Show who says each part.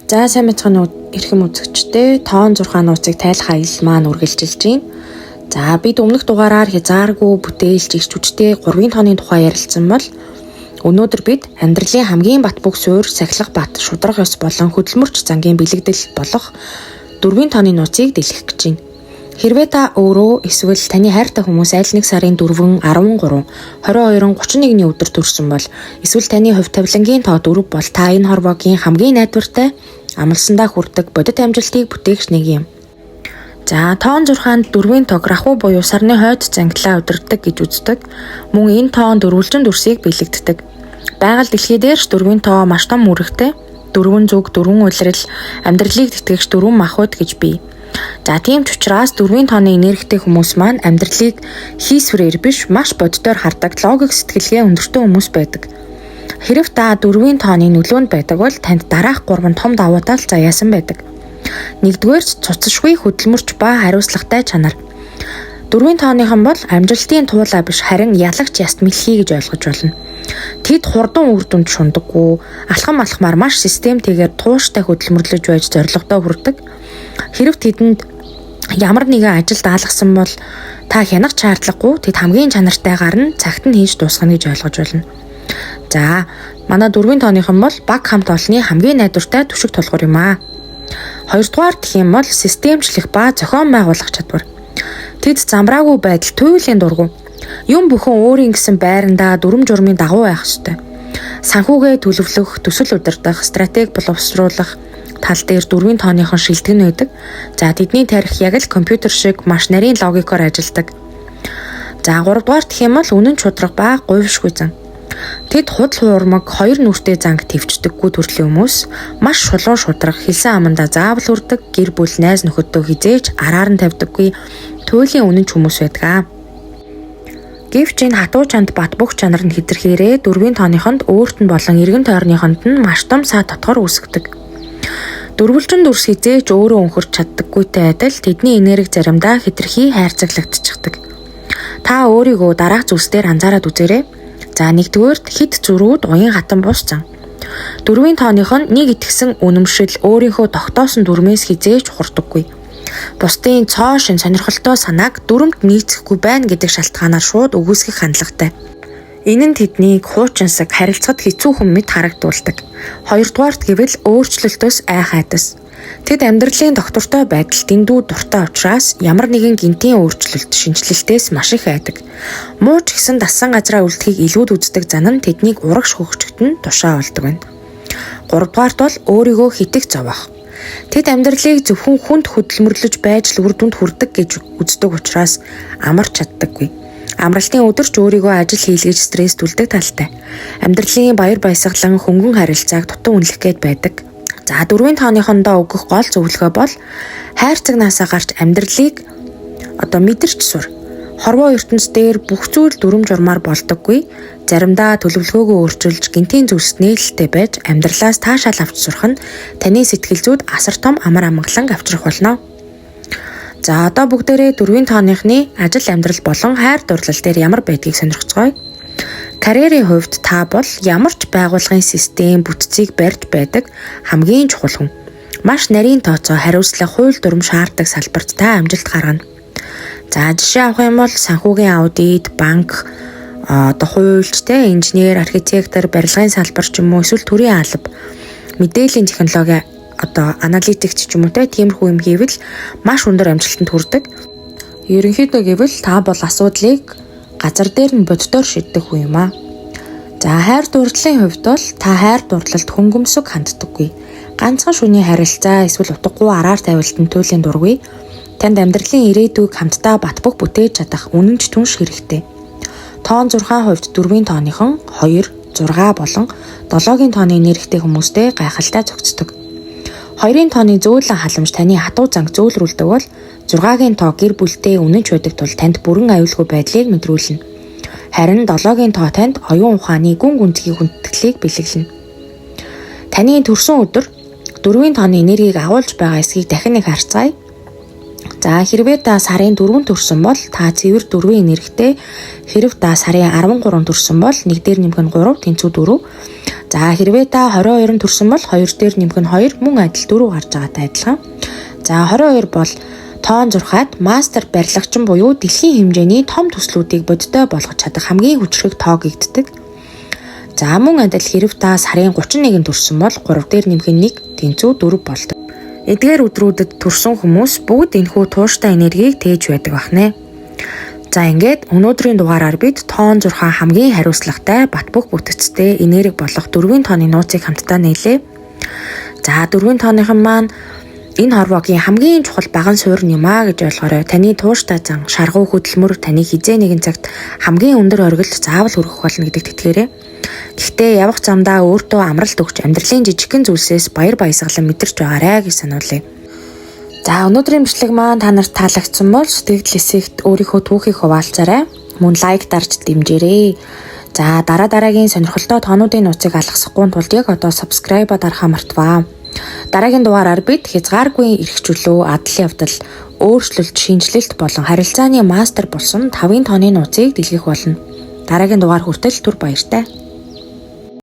Speaker 1: За сайн мэцхан эрхэм үзэгчдээ тоон 6 нууцыг тайлах аялал маань үргэлжилж байна. За бид өмнөх дугаараар хязгааргүй бүтээлч ирч хүчтэй 3 тооны тухай ярилцсан бол өнөөдөр бид амьдралын хамгийн бат бөх суурь сахилах бат шудрах ёс болон хөдөлмөрч зангийн бэлэгдэл болох 4 тооны нууцыг дэлгэх гэж байна. Хэрвээ та өөрөө эсвэл таны хайртай хүмүүс аль нэг сарын 4, 13, 22, 31-ний өдөр төрсөн бол эсвэл таны хувь тавилангийн тоо 4 бол та энэ хорвоогийн хамгийн найдвартай амлсандаа хүрдэг бодит амжилтыг бүтээгч нэг юм. За тоон 6-нд 4-ийн тог рахуу буюу сарны хойд зангилаа удирддаг гэж үздэг. Мөн энэ тоон дөрвөлжин дүрсийг бэлэгддэг. Байгаль дэлхий дээрч 4-ийн тоо маш том үүрэгтэй. 4 зүг, 4 улирал, амьдралыг тэтгэгч 4 махбод гэж бий. За тийм ч учраас 4-ийн тооны энергитэй хүмүүс маань амьдралыг хийсвэрээр биш маш боддоор хардаг логик сэтгэлгээ өндөртэй хүмүүс байдаг. Хэрв та 4-ийн тооны нөлөөнд байдаг бол танд дараах 3 том давуу тал заяасан байдаг. Нэгдүгээр цуцшгүй хөдөлмөрч ба хариуцлагатай чанар. 4-ийн тооныхан бол амжилтын туулаа биш харин ялагч яст мэлхий гэж ойлгож болно. Тэд хурдан үр дүнд шундаггүй, алхам алхмаар маш системтэйгээр тууштай хөдөлмөрлөж байж зорилгодоо хүрдэг. Хэрв тэдэнд ямар нэгэн ажилд даалгасан бол та хянах шаардлагагүй тэд хамгийн чанартайгаар нь цагт нь хийж дуусгана гэж ойлгож байна. За манай 4-ийн тооныхан бол баг хамт олонний хамгийн найдвартай түшиг тулгуур юм аа. Хоёрдугаар гэх юм бол системчлэх ба зохион байгуулах чадвар. Тэд замраагүй байдал туйлын дургу. Юм бүхэн өөрийн гэсэн байрандаа дүрм журмын дагуу байх ёстой. Санхүүгээ төлөвлөх, төсөл удирдах, стратеги боловсруулах тал дээр 4-ийн тооныхон шилтгэн байдаг. За тэдний тарих яг л компьютер шиг маш нарийн логикоор ажилладаг. За 3-дугаар гэх юм бол үнэн чудраг ба говьшгүй зан. Тэд худал хуурмаг 2 нүртэй занг твчдэггүй төрлийн хүмүүс маш шулуун шудраг хэлсэн амандаа заавал хүрдэг гэр бүл найз нөхөдөө хизээж араар нь тавьдаггүй туйлын үнэнч хүмүүс байдаг. Гэвч энэ хатуу чанд бат бөх чанар нь хэтэрхээрээ 4-ийн тооныхонд өөрт нь болон эргэн тойрныхонд нь маш том саа татхор үүсгдэг. Дөрвөлжин дүрс хизээж өөрөө өнхөрч чаддаггүйтэй адил тэдний энерги заримдаа хэтэрхий хайрцаглагдчихдаг. Та өөрийгөө дараах зүйлсээр анзаараад үзээрэй. За нэгдүгээр хит зөрүүд уян хатан бус зан. 4-ийн тооных нь нэг итгэсэн үнэмшил өөрийнхөө тогтоосон дүрмээс хизээж хурдаггүй. Бусдын цоо шин сонирхолтой санааг дүрмд нийцэхгүй байна гэдэг шалтгаанаар шууд үгүйсгэх хандлагатай. Энэ нь тэднийг хуучинсаг харилцахад хэцүү хүн мэт харагдуулдаг. Хоёрдугаарт гэвэл өөрчлөлтөөс айхайтас. Тэд амьдралын доктортой байдал дэндүү дуртай учраас ямар нэгэн гинтийн өөрчлөлт шинжилэлтээс маш их айдаг. Муу ч гэсэн дасан газраа үлдэхийг илүүд үздэг зан нь тэднийг урагш хөгжөхөд нь тушаа болдог байна. 3-дугаарт бол өөрийгөө хитэх зовоох. Тэд амьдралыг зөвхөн хүнд хөдөлмөрлөж байж л үр дүнд хүрдэг гэж үздэг учраас амарч чаддаггүй. Амралтын өдөрч өөрийгөө ажил хийлгэж стресс түлдэг талтай. Амьдралын баяр баясгалан хөнгөн харилцааг тутан үнэлэх гээд байдаг. За 4-ийн тооныхондоо өгөх гол зөвлөгөө бол хайрцагнаасаа гарч амьдралыг мэдэрч сур. Хорвоо ертөнц дээр бүх зүйл дүрм журмаар болдоггүй. Заримдаа төлөвлөгөөгөө өөрчилж гинтийн зүйлс нээлттэй байж амьдралаас таашаал авч сурах нь таны сэтгэл зүйд асар том амар амгалан авчрах болно. За одоо бүгдээрээ 4-ийн тооныхны ажил амьдрал болон хайр дурлал дээр ямар байдгийг сонирхцгоё. Карьерийн хувьд та бол ямар ч байгууллагын систем бүтцийг барьж байдаг хамгийн чухал хүн. Маш нарийн тооцоо хариуцлага хууль дүрм шаарддаг салбарт та амжилт гаргана. За жишээ авах юм бол санхүүгийн аудит, банк, хуульч, инженер, архитектор, барилгын салбар ч юм уу эсвэл төрийн алба, мэдээллийн технологи аналитикч ч юм уу тиймэрхүү юм хийвэл маш өндөр амжилтанд хүрдэг. Ерөнхийдөө гэвэл та бол асуудлыг газар дээр нь боддоор шийддэг хүн юм аа. За хайр дурлалын хувьд бол та хайр дурлалд хөнгөмсөг ханддаггүй. Ганцхан шүний харилцаа эсвэл утгагүй араар тавилтанд туйлын дургүй. Танд амьдралын ирээдүйг хамтдаа бат бөх бүтээж чадах үнэнч түнш хэрэгтэй. Тоон 6 хувьд 4-ийн тооныхон 2, 6 болон 7-гийн тооны энергитэй хүмүүстэй гайхалтай зохицдог. 2-ийн тооны зөөлөн халамж таны хатуу занг зөөлрүүлдэг бол 6-гийн тоо гэр бүлтэй үнэнч байдаг тул танд бүрэн аюулгүй байдлыг мэдрүүлнэ. Харин 7-гийн тоо танд оюун ухааны гүн гүнзгий хүндэтгэлийг бэлэглэнэ. Таны төрсөн өдөр 4-ийн тооны энергийг агуулж байгаа эсхийг дахин нэг харцгаая. За хэрвээ та сарын 4 төрсөн бол та цэвэр 4 энергитэй. Хэрв та сарын 13 төрсөн бол 1 дээр нэмэх нь 3 тэнцүү 4. За хэрвээ та 22 төрсөн бол 2 дээр нэмэх нь 2 мөн адил 4 гарч байгаатай адилхан. За 22 бол тоон зурхаад мастер барилгачин буюу дэлхийн хэмжээний том төслүүдийг бодиттой болгож чадах хамгийн хүчрэг тоо гэгддэг. За мөн адил хэрв та сарын 31 төрсөн бол 3 дээр нэмэх нь 1 тэнцүү 4 болдог. Эдгээр өдрүүдэд төрсөн хүмүүс бүгд энэхүү тууштай энергийг тээж байдаг бахнэ. За ингээд өнөөдрийн дугаараар бид тоон зурхаан хамгийн хариуцлагатай бат бөх бүтэцтэй энерги болох дөрвийн тооны нууцыг хамтдаа нээлээ. За дөрвийн тооныхан маань энэ хорвогийн хамгийн чухал баган суурь юм а гэж ойлгоорой. Таны тууштай зан, шаргуу хөдөлмөр таны хизээ нэгэн цагт хамгийн өндөр оргилд заавал хүрэх болно гэдэгт итгээрэй. Гэхдээ явах замдаа өөртөө амралт өгч амьдралын жижигхэн зүйлсээс баяр баясгалан мэдэрч байгаарэ гэж сануулъя. За өнөөдрийн бичлэг маань та нарт таалагдсан бол сэтгэл хэсэгт өөрийнхөө түүхийг хуваалцаарай. Мөн лайк дарж дэмжээрэй. За дараагийн сонирхолтой тоонуудын нууцыг алгасахгүй тулд яг одоо subscribe дарахаа мартваа. Дараагийн дугаараар бид хязгааргүй эрх чөлөө, адал явдал, өөрчлөлт, шинжилэлт болон харилцааны мастер болсон 5 тооны нууцыг дэлгэх болно. Дараагийн дугаар хүртэл түр баяртай.